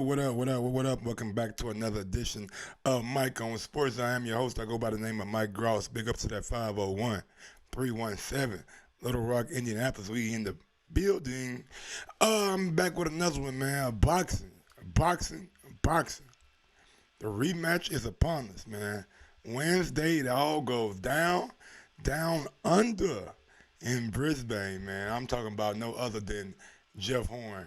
What up? What up? What up? Welcome back to another edition of Mike on Sports. I am your host. I go by the name of Mike Gross. Big up to that 501-317 Little Rock, Indianapolis. We in the building. I'm back with another one, man. Boxing. The rematch is upon us, man. Wednesday, it all goes down under in Brisbane, man. I'm talking about no other than Jeff Horn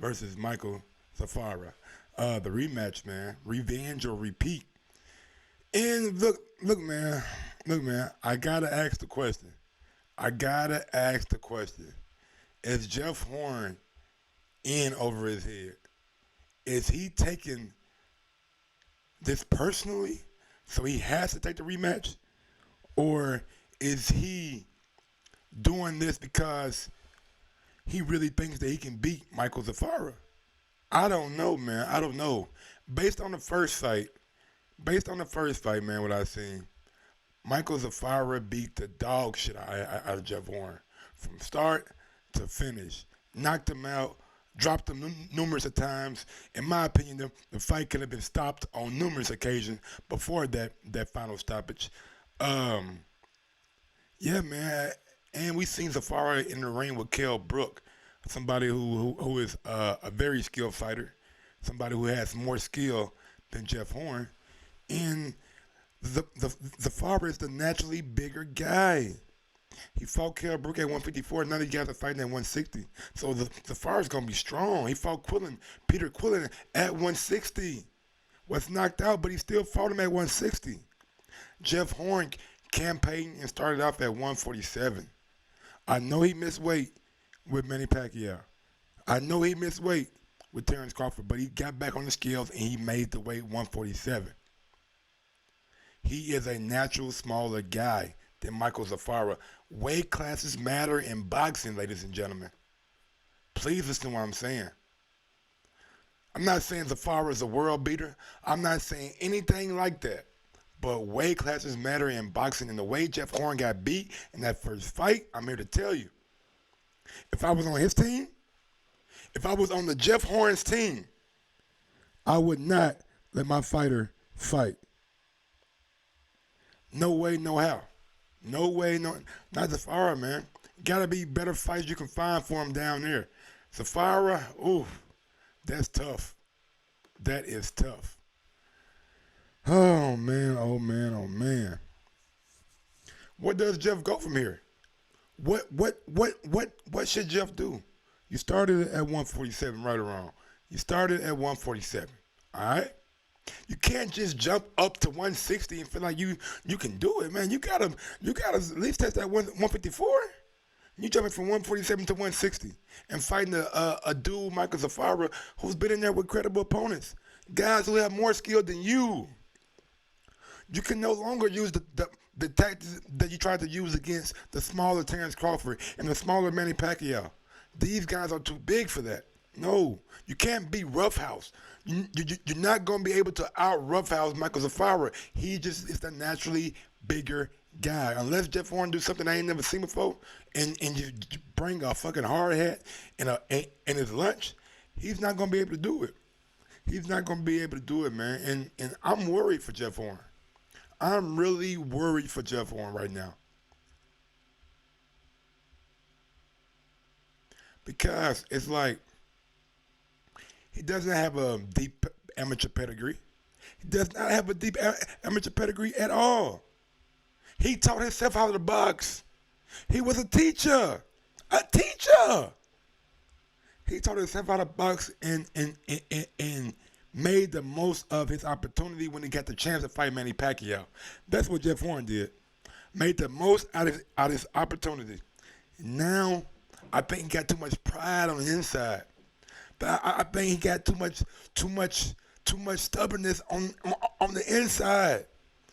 versus Michael Zafara. The rematch, man. Revenge or repeat. And look, man. I gotta ask the question. Is Jeff Horn in over his head? Is he taking this personally, so he has to take the rematch, or is he doing this because he really thinks that he can beat Michael Zafara? I don't know, man. I don't know. Based on the first fight, man, what I seen, Michael Zafara beat the dog shit out of Jeff Horn from start to finish. Knocked him out, dropped him numerous of times. In my opinion, the fight could have been stopped on numerous occasions before that final stoppage. Um, yeah, man. And we seen Zafara in the ring with Kell Brook, somebody who is a very skilled fighter, somebody who has more skill than Jeff Horn. And Zafara is the naturally bigger guy. He fought Kell Brook at 154. Now he got to fight at 160. So Zafara's gonna be strong. He fought Peter Quillen at 160. Was knocked out, but he still fought him at 160. Jeff Horn campaigned and started off at 147. I know he missed weight with Manny Pacquiao. I know he missed weight with Terrence Crawford, but he got back on the scales and he made the weight 147. He is a natural smaller guy than Michael Zafara. Weight classes matter in boxing, ladies and gentlemen. Please listen to what I'm saying. I'm not saying Zafara is a world beater. I'm not saying anything like that. But weight classes matter in boxing, and the way Jeff Horn got beat in that first fight, I'm here to tell you. If I was on his team, if I was on the Jeff Horn's team, I would not let my fighter fight. No way, no how. No way, no. Not Zafara, man. Gotta be better fights you can find for him down there. Zafara, ooh, that's tough. That is tough. Oh man, oh man, oh man. What does Jeff go from here? What should Jeff do? You started at 147, right or wrong. You started at 147. All right? You can't just jump up to 160 and feel like you can do it, man. You gotta at least test that 154. You jumping from 147 to 160 and fighting a dude, Michael Zafara, who's been in there with credible opponents, guys who have more skill than you. You can no longer use the tactics that you tried to use against the smaller Terrence Crawford and the smaller Manny Pacquiao. These guys are too big for that. No, you can't be roughhouse. You're not going to be able to out roughhouse Michael Zafara. He just is the naturally bigger guy. Unless Jeff Horn do something I ain't never seen before, and you bring a fucking hard hat and his lunch, he's not going to be able to do it. He's not going to be able to do it, man. And I'm worried for Jeff Horn. I'm really worried for Jeff Horn right now because it's like he doesn't have a deep amateur pedigree. He does not have a deep amateur pedigree at all. He taught himself how to box. He was a teacher. A teacher. He taught himself how to box and made the most of his opportunity when he got the chance to fight Manny Pacquiao. That's what Jeff Horn did. Made the most out of his opportunity. Now, I think he got too much pride on the inside. But I think he got too much stubbornness on the inside.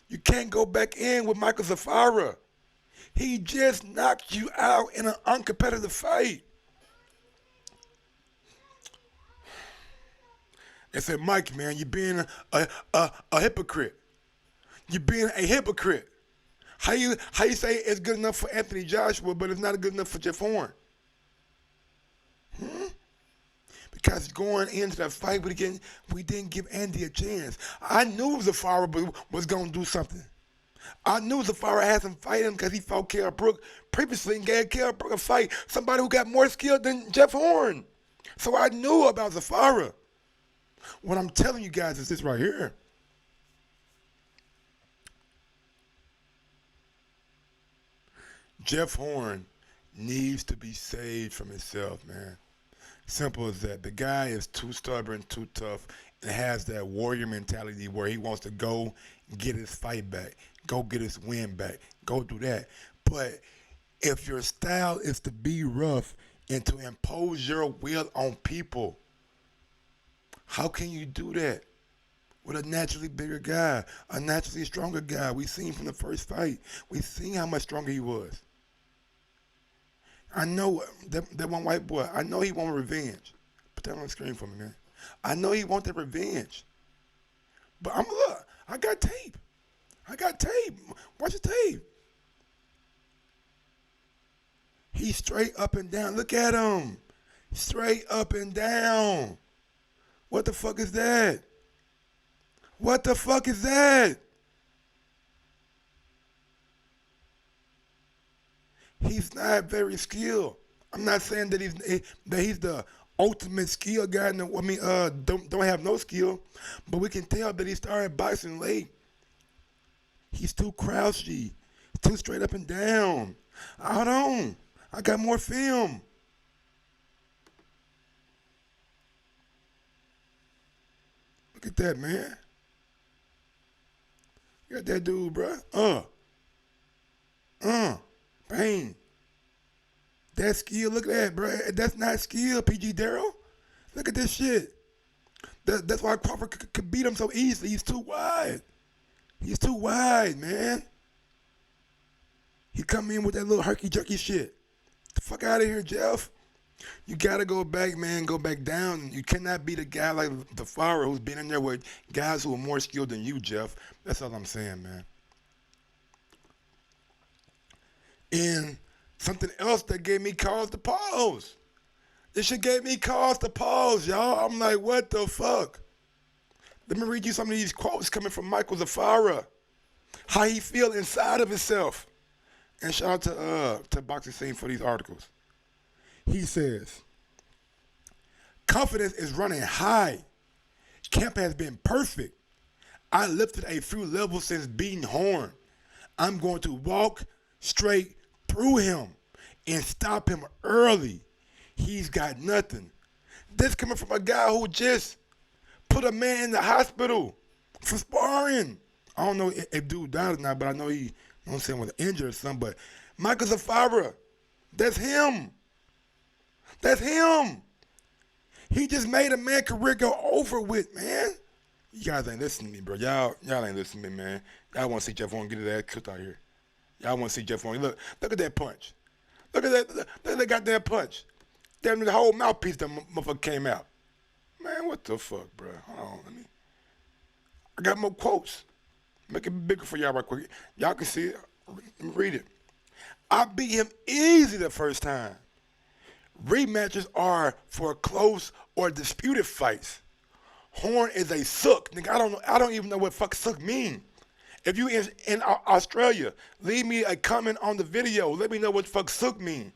You can't go back in with Michael Zafara. He just knocked you out in an uncompetitive fight. They said, Mike, man, you're being a hypocrite. You're being a hypocrite. How you say it's good enough for Anthony Joshua, but it's not good enough for Jeff Horn? because going into that fight, we didn't give Andy a chance. I knew Zafara was going to do something. I knew Zafara had some fight him because he fought Kell Brook previously and gave Kell Brook a fight. Somebody who got more skill than Jeff Horn. So I knew about Zafara. What I'm telling you guys is this right here. Jeff Horn needs to be saved from himself, man. Simple as that. The guy is too stubborn, too tough, and has that warrior mentality where he wants to go get his fight back, go get his win back, go do that. But if your style is to be rough and to impose your will on people, how can you do that with a naturally bigger guy, a naturally stronger guy? We seen from the first fight. We seen how much stronger he was. I know that one white boy, I know he want revenge. Put that on the screen for me, man. I know he want that revenge. But look, I got tape. I got tape. Watch the tape. He's straight up and down. Look at him. Straight up and down. What the fuck is that? What the fuck is that? He's not very skilled. I'm not saying that he's the ultimate skill guy. Don't have no skill, but we can tell that he started boxing late. He's too crouchy, too straight up and down. Hold on, I got more film. Look at that, man. You got that dude, bruh. Bang. That skill, look at that, bro. That's not skill, PG Darrell. Look at this shit. That's why Crawford could beat him so easily. He's too wide. He's too wide, man. He come in with that little herky-jerky shit. The fuck out of here, Jeff. You gotta go back, man. Go back down. You cannot beat a guy like Zafara who's been in there with guys who are more skilled than you, Jeff. That's all I'm saying, man. And something else that gave me cause to pause. This shit gave me cause to pause, y'all. I'm like, what the fuck? Let me read you some of these quotes coming from Michael Zafara. How he feel inside of himself. And shout out to Boxing Scene for these articles. He says, confidence is running high. Camp has been perfect. I lifted a few levels since beating Horn. I'm going to walk straight through him and stop him early. He's got nothing. This coming from a guy who just put a man in the hospital for sparring. I don't know if dude died or not, but I know he, you know what I'm saying, was injured or something. But Michael Zafara, that's him. That's him. He just made a man career go over with, man. You guys ain't listening to me, bro. Y'all ain't listening to me, man. Y'all want to see Jeff Horn get his ass cooked out here. Y'all want to see Jeff Horn. Look at that punch. Look at that goddamn punch. Damn, the whole mouthpiece that motherfucker came out. Man, what the fuck, bro? Hold on, I got more quotes. Make it bigger for y'all right quick. Y'all can see it. Read it. I beat him easy the first time. Rematches are for close or disputed fights. Horn is a sook. Nigga, I don't even know what fuck sook mean. If you in Australia, leave me a comment on the video. Let me know what fuck sook mean.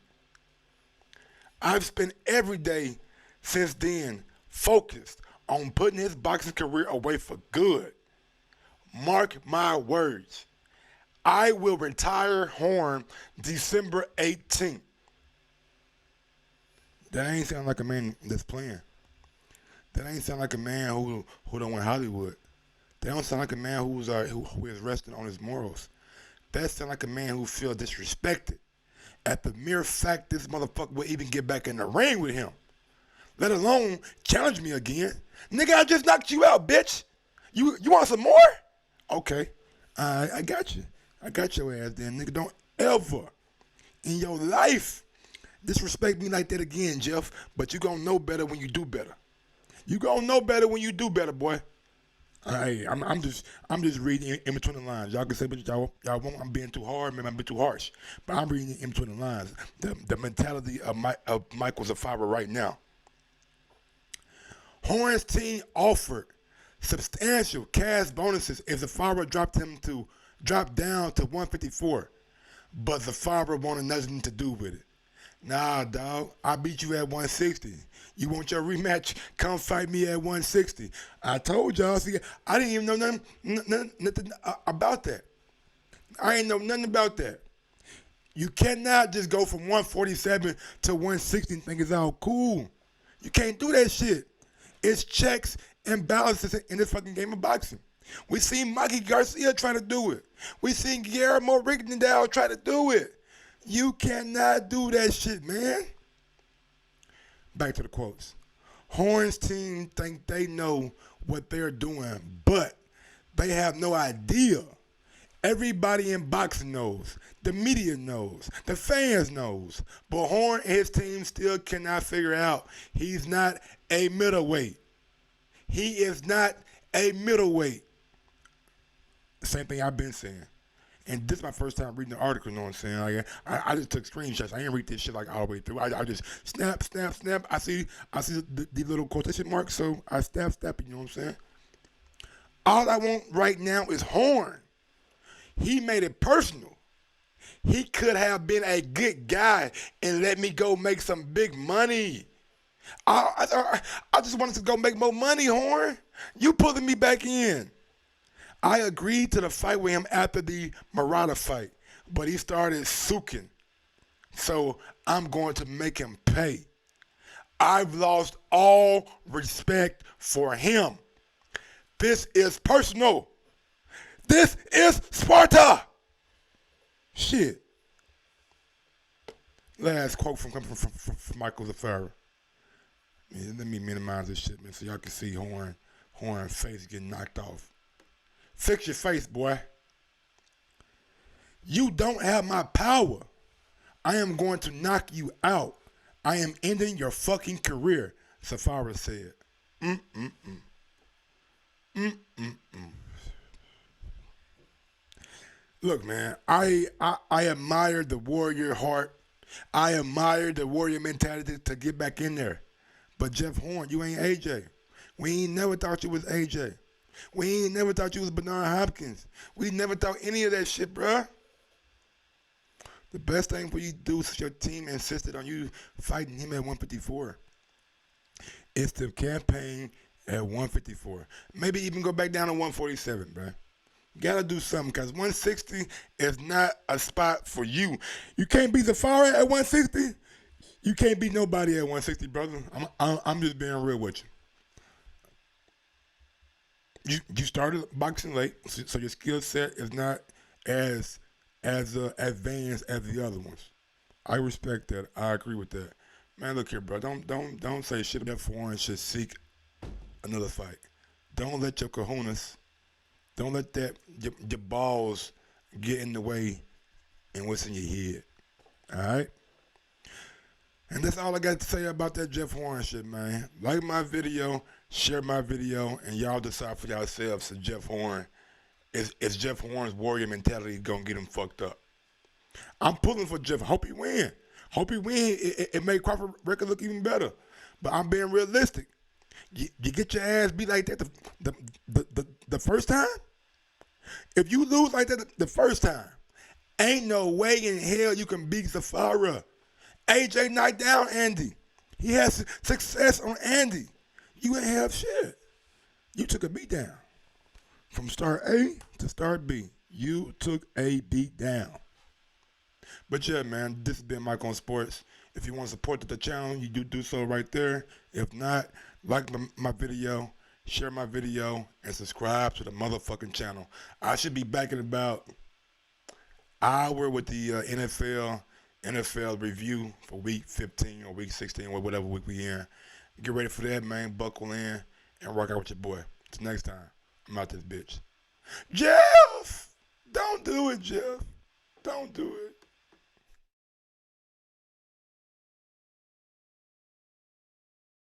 I've spent every day since then focused on putting his boxing career away for good. Mark my words. I will retire Horn December 18th. That ain't sound like a man that's playing. That ain't sound like a man who don't want Hollywood. That don't sound like a man who is resting on his morals. That sound like a man who feels disrespected at the mere fact this motherfucker will even get back in the ring with him, let alone challenge me again. Nigga, I just knocked you out, bitch. You want some more? Okay, I got you. I got your ass then, nigga. Don't ever in your life disrespect me like that again, Jeff. But you gonna know better when you do better. You gonna know better when you do better, boy. Hey, I'm just reading in between the lines. Y'all can say, but y'all won't. I'm being too hard, maybe I'm being too harsh. But I'm reading in between the lines. The mentality of Michael Zafara right now. Horn's team offered substantial cash bonuses if Zafara dropped down to 154, but Zafara wanted nothing to do with it. Nah, dog, I beat you at 160. You want your rematch? Come fight me at 160. I told y'all. See, I didn't even know nothing about that. I ain't know nothing about that. You cannot just go from 147 to 160 and think it's all cool. You can't do that shit. It's checks and balances in this fucking game of boxing. We seen Mikey Garcia try to do it. We seen Guillermo Rigondeaux try to do it. You cannot do that shit, man. Back to the quotes. Horn's team think they know what they're doing, but they have no idea. Everybody in boxing knows. The media knows. The fans knows. But Horn and his team still cannot figure out he's not a middleweight. He is not a middleweight. Same thing I've been saying. And this is my first time reading the article, you know what I'm saying? Like, I just took screenshots. I didn't read this shit like all the way through. I just snap. I see the little quotation marks, so I snap, you know what I'm saying? All I want right now is Horn. He made it personal. He could have been a good guy and let me go make some big money. I just wanted to go make more money, Horn. You pulling me back in. I agreed to the fight with him after the Murata fight, but he started suking. So I'm going to make him pay. I've lost all respect for him. This is personal. This is Sparta. Shit. Last quote from Michael Zafara. Man, let me minimize this shit, man, so y'all can see Horn's face getting knocked off. Fix your face, boy. You don't have my power. I am going to knock you out. I am ending your fucking career, Zafara said. Look, man, I admire the warrior heart. I admire the warrior mentality to get back in there. But Jeff Horn, you ain't AJ. We ain't never thought you was AJ. We ain't never thought you was Bernard Hopkins. We never thought any of that shit, bruh. The best thing for you to do is your team insisted on you fighting him at 154. It's the campaign at 154. Maybe even go back down to 147, bruh. You gotta do something because 160 is not a spot for you. You can't beat Zafara at 160. You can't beat nobody at 160, brother. I'm just being real with you. You started boxing late, so your skill set is not as advanced as the other ones. I respect that. I agree with that. Man, look here, bro. Don't say shit that foreign should seek another fight. Don't let your kahunas, don't let that your balls get in the way and what's in your head. All right. And that's all I got to say about that Jeff Horn shit, man. Like my video, share my video, and y'all decide for yourselves if Jeff Horn is Jeff Horn's warrior mentality gonna get him fucked up. I'm pulling for Jeff. Hope he win. Hope he win. It made Crawford record look even better. But I'm being realistic. You get your ass beat like that the first time. If you lose like that the first time, ain't no way in hell you can beat Zafara. AJ knocked down Andy. He has success on Andy. You ain't have shit. You took a beat down. From start A to start B, you took a beat down. But yeah, man, this has been Mike on Sports. If you want to support the channel, you do so right there. If not, like my video, share my video, and subscribe to the motherfucking channel. I should be back in about an hour with the NFL review for week 15 or week 16 or whatever week we in. Get ready for that, man. Buckle in and rock out with your boy. Till next time, I'm out this bitch. Jeff! Don't do it, Jeff. Don't do it.